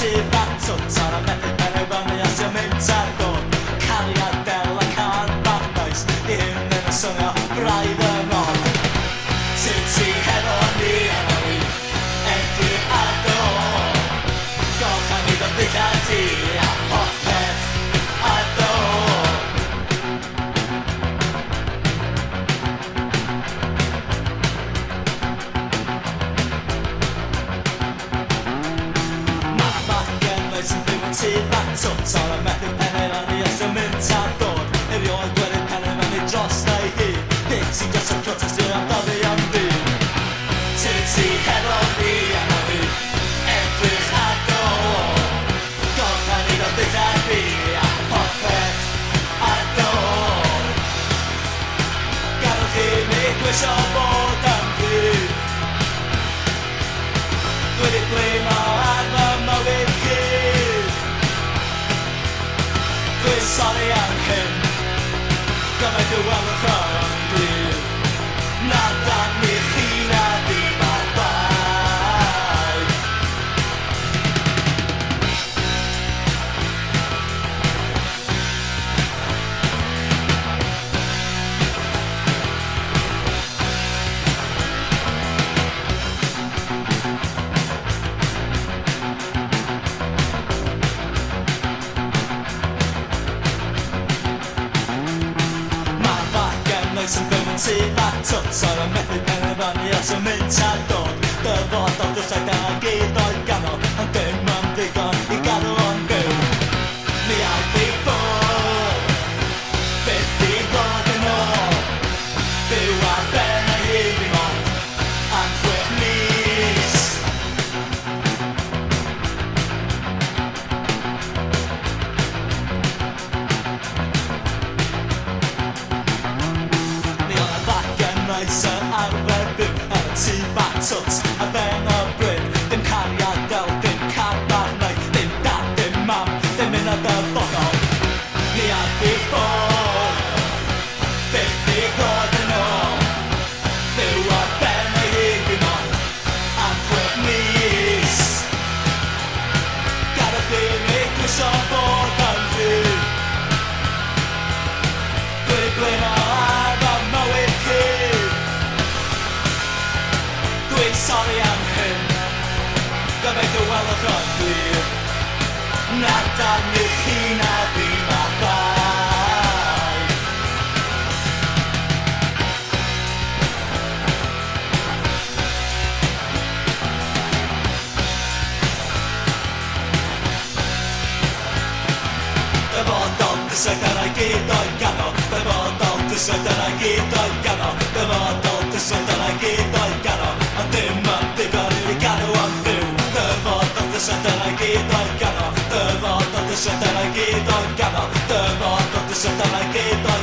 sydd at wrth ar y methu pen y fyny a sy'n mynd ar dod Gadael a can bach noes di hyn yn y swnio braidd yn od Ti hefo ni a nawi edrych ar dod Golcha ni ddod dilla ti a popeth ar dod Mae bagen oes yn byw yn sydd at wrth ar y methu pennau fyny a sy'n mynd ar dod Erioed wedi pennau fyny dros na I hyn Dig sy'n gos o protest i'r amdoddi am byd Ti hefo ni a nawi edrych ar dod Golcha ni ddod dilla fi a popeth ar dod Gadwch chi mi gwisio bod am hyd Dwi 'di blino ar fy mywyd hyd Dwi'n sori am hyn Gobeithio welwch o'n glir Nad am ni chi na fi ma'r bai Mae bagen oes yn byw yn sydd at wrth ar y methu pen y fyny a sy'n mynd ar dod Dyfodol drwsau da gyd o'i ganol Ond dim yn ddigon I gadw o'n byw Mi ai fi bod Byth I fod yn ôl Byw ar ben ei hun I mond Am 6 mis Mi oedd y bagen oes yn arfer byw Ar y tŷ batws a ben o bryn Dim Gadael, dim car bach neu Dim dad, dim mam, dim un o dyfodol Ni ar fi bod Byth I ddod yn ôl Byw ar ben ei hun I mond Am 6 mis Gadwch chi mi gwisio bod yn hyd Dwi 'di blino ar fy mywyd hyd Dwi'n sori am hyn Gobeithio welwch o'n glir Nad am ni chi na fi ma'r bai Dyfodol dysau dyna gyd o'i ganol Dyfodol dysau dyna gyd o'i ganol Dyfodol dysau dyna gyd o'i ganol Ond dim yn ddigon I gadw o'n byw Dyfodol dysau dyna gyd o'i ganol Dyfodol dysau dyna gyd o'i ganol Dyfodol dysau dyna gyd o'i